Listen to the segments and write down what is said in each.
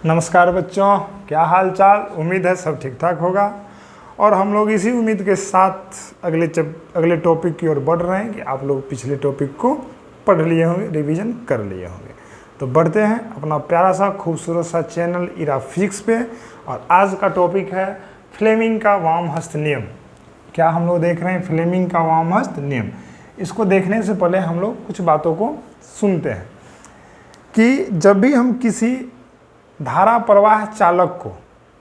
नमस्कार बच्चों, क्या हाल चाल। उम्मीद है सब ठीक ठाक होगा और हम लोग इसी उम्मीद के साथ अगले टॉपिक की ओर बढ़ रहे हैं कि आप लोग पिछले टॉपिक को पढ़ लिए होंगे, रिवीजन कर लिए होंगे। तो बढ़ते हैं अपना प्यारा सा खूबसूरत सा चैनल इरा फिजिक्स पे। और आज का टॉपिक है फ्लेमिंग का वामहस्त नियम। क्या हम लोग देख रहे हैं? फ्लेमिंग का वामहस्त नियम। इसको देखने से पहले हम लोग कुछ बातों को सुनते हैं कि जब भी हम किसी धारा प्रवाह चालक को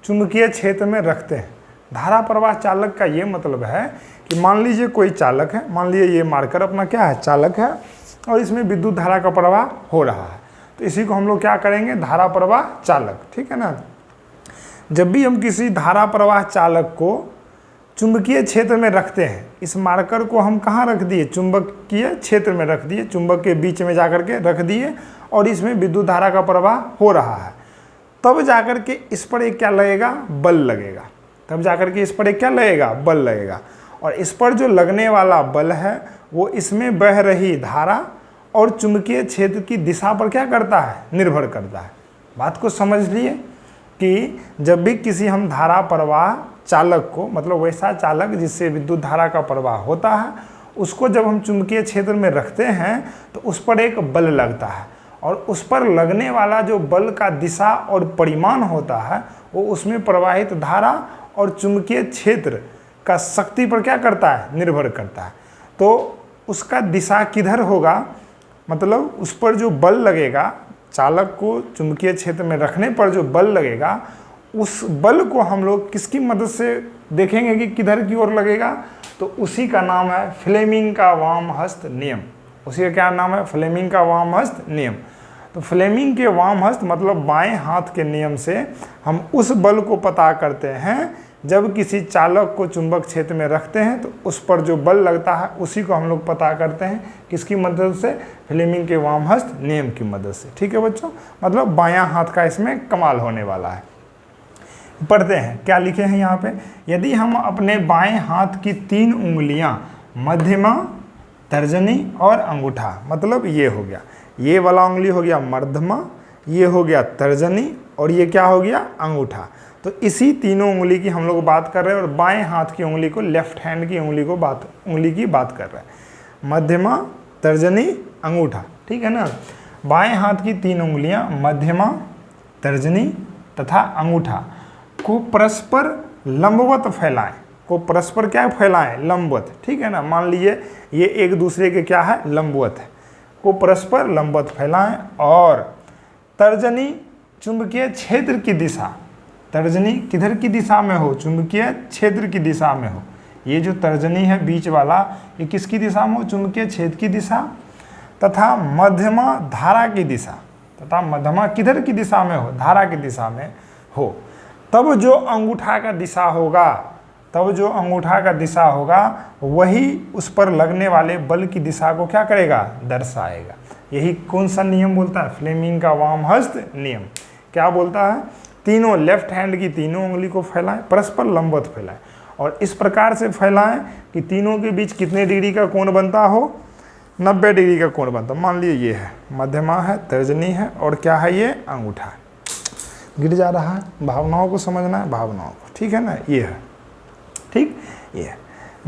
चुंबकीय क्षेत्र में रखते हैं। धारा प्रवाह चालक का ये मतलब है कि मान लीजिए कोई चालक है, मान लीजिए ये मार्कर अपना क्या है, चालक है, और इसमें विद्युत धारा का प्रवाह हो रहा है। तो इसी को हम लोग क्या करेंगे, धारा प्रवाह चालक, ठीक है ना। जब भी हम किसी धारा प्रवाह चालक को चुंबकीय क्षेत्र में रखते हैं, इस मार्कर को हम कहाँ रख दिए, चुंबकीय क्षेत्र में रख दिए, चुंबक के बीच में जाकर के रख दिए, और इसमें विद्युत धारा का प्रवाह हो रहा है। तब जाकर के इस पर एक क्या लगेगा, बल लगेगा। तब जाकर के इस पर एक क्या लगेगा, बल लगेगा। और इस पर जो लगने वाला बल है वो इसमें बह रही धारा और चुंबकीय क्षेत्र की दिशा पर क्या करता है, निर्भर करता है। बात को समझ लिए कि जब भी किसी हम धारा प्रवाह चालक को, मतलब वैसा चालक जिससे विद्युत धारा का प्रवाह होता है, उसको जब हम चुंबकीय क्षेत्र में रखते हैं तो उस पर एक बल लगता है, और उस पर लगने वाला जो बल का दिशा और परिमाण होता है वो उसमें प्रवाहित धारा और चुंबकीय क्षेत्र का शक्ति पर क्या करता है, निर्भर करता है। तो उसका दिशा किधर होगा, मतलब उस पर जो बल लगेगा, चालक को चुंबकीय क्षेत्र में रखने पर जो बल लगेगा, उस बल को हम लोग किसकी मदद से देखेंगे कि किधर की ओर लगेगा, तो उसी का नाम है फ्लेमिंग का वामहस्त नियम। उसी का क्या नाम है, फ्लेमिंग का वामहस्त नियम। तो फ्लेमिंग के वामहस्त मतलब बाएं हाथ के नियम से हम उस बल को पता करते हैं जब किसी चालक को चुंबक क्षेत्र में रखते हैं, तो उस पर जो बल लगता है उसी को हम लोग पता करते हैं किसकी मदद से, फ्लेमिंग के वामहस्त नियम की मदद से। ठीक है बच्चों, मतलब बायां हाथ का इसमें कमाल होने वाला है। पढ़ते हैं क्या लिखे हैं यहाँ पे। यदि हम अपने बाएं हाथ की 3 उंगलियां मध्यमा, तर्जनी और अंगूठा, मतलब ये हो गया, ये वाला उंगली हो गया मध्यमा, ये हो गया तर्जनी, और ये क्या हो गया, अंगूठा। तो इसी तीनों उंगली की हम लोग बात कर रहे हैं, और बाएं हाथ की उंगली को, लेफ्ट हैंड की उंगली की बात कर रहे हैं। मध्यमा, तर्जनी, अंगूठा, ठीक है ना। बाएं हाथ की 3 उंगलियां मध्यमा, तर्जनी तथा अंगूठा को परस्पर लंबवत फैलाएं। को परस्पर क्या फैलाएं, लंबवत, ठीक है ना। मान लीजिए ये एक दूसरे के क्या है, लंबवत है, को परस्पर लंबवत फैलाएं। और तर्जनी चुंबकीय क्षेत्र की दिशा, तर्जनी किधर की दिशा में हो, चुंबकीय क्षेत्र की दिशा में हो। ये जो तर्जनी है बीच वाला, ये किसकी दिशा में हो, चुंबकीय क्षेत्र की दिशा। तथा मध्यमा धारा की दिशा, तथा मध्यमा किधर की दिशा में हो, धारा की दिशा में हो। तब जो अंगूठा का दिशा होगा, तब जो अंगूठा का दिशा होगा वही उस पर लगने वाले बल की दिशा को क्या करेगा, दर्शाएगा। यही कौन सा नियम बोलता है, फ्लेमिंग का वामहस्त नियम। क्या बोलता है, तीनों लेफ्ट हैंड की तीनों उंगली को फैलाएं, परस्पर लंबवत फैलाएं, और इस प्रकार से फैलाएं कि तीनों के बीच कितने डिग्री का कोण बनता हो, 90 डिग्री का कोण बनता। मान लीजिए ये है मध्यमा है, तर्जनी है, और क्या है, ये अंगूठा है। गिर जा रहा है, भावनाओं को समझना है, भावनाओं को, ठीक है ना। ये है, ठीक, ये है।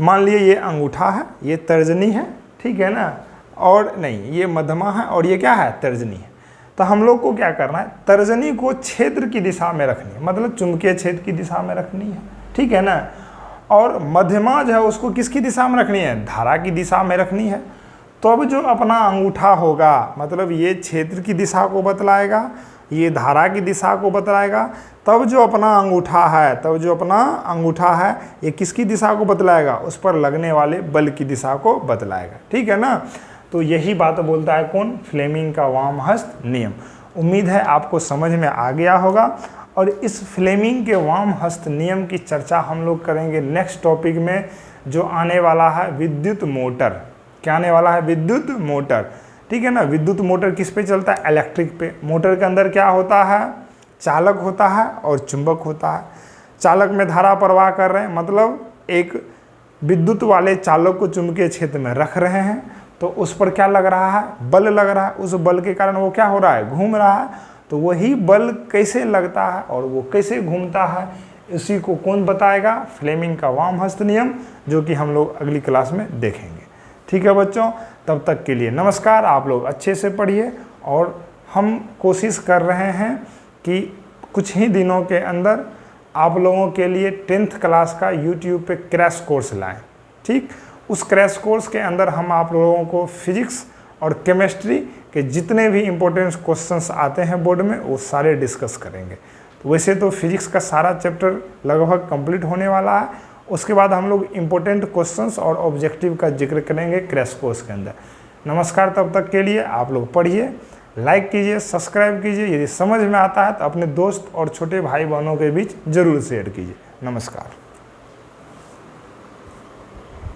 मान लिए ये अंगूठा है, ये तर्जनी है, ठीक है ना, और नहीं ये मध्यमा है, और ये क्या है, तर्जनी है। तो हम लोग को क्या करना है, तर्जनी को क्षेत्र की दिशा में रखनी है, मतलब चुंबकीय क्षेत्र की दिशा में रखनी है, ठीक है ना। और मध्यमा जो है उसको किसकी दिशा में रखनी है, धारा की दिशा में रखनी है। तो अब जो अपना अंगूठा होगा, मतलब ये क्षेत्र की दिशा को बतलाएगा, ये धारा की दिशा को बतलाएगा। तब जो अपना अंगूठा है, तब जो अपना अंगूठा है ये किसकी दिशा को बतलाएगा, उस पर लगने वाले बल की दिशा को बतलाएगा, ठीक है ना। तो यही बात बोलता है कौन, फ्लेमिंग का वामहस्त नियम। उम्मीद है आपको समझ में आ गया होगा। और इस फ्लेमिंग के वामहस्त नियम की चर्चा हम लोग करेंगे नेक्स्ट टॉपिक में, जो आने वाला है विद्युत मोटर। क्या आने वाला है, विद्युत मोटर, ठीक है ना। विद्युत मोटर किस पे चलता है, इलेक्ट्रिक पे। मोटर के अंदर क्या होता है, चालक होता है और चुंबक होता है। चालक में धारा प्रवाह कर रहे हैं, मतलब एक विद्युत वाले चालक को चुंबकीय क्षेत्र में रख रहे हैं, तो उस पर क्या लग रहा है, बल लग रहा है। उस बल के कारण वो क्या हो रहा है, घूम रहा है। तो वही बल्ब कैसे लगता है और वो कैसे घूमता है, इसी को कौन बताएगा? फ्लेमिंग का वाम हस्त नियम, जो कि हम लोग अगली क्लास में देखेंगे। ठीक है बच्चों, तब तक के लिए नमस्कार। आप लोग अच्छे से पढ़िए और हम कोशिश कर रहे हैं कि कुछ ही दिनों के अंदर आप लोगों के लिए 10th क्लास का YouTube पे क्रैश कोर्स लाएं। ठीक, उस क्रैश कोर्स के अंदर हम आप लोगों को फिजिक्स और केमिस्ट्री के जितने भी इम्पोर्टेंट क्वेश्चंस आते हैं बोर्ड में, वो सारे डिस्कस करेंगे। तो वैसे तो फिजिक्स का सारा चैप्टर लगभग कंप्लीट होने वाला है, उसके बाद हम लोग इम्पोर्टेंट क्वेश्चंस और ऑब्जेक्टिव का जिक्र करेंगे क्रैश कोर्स के अंदर। नमस्कार, तब तक के लिए आप लोग पढ़िए, लाइक कीजिए, सब्सक्राइब कीजिए। यदि समझ में आता है तो अपने दोस्त और छोटे भाई बहनों के बीच जरूर शेयर कीजिए। नमस्कार।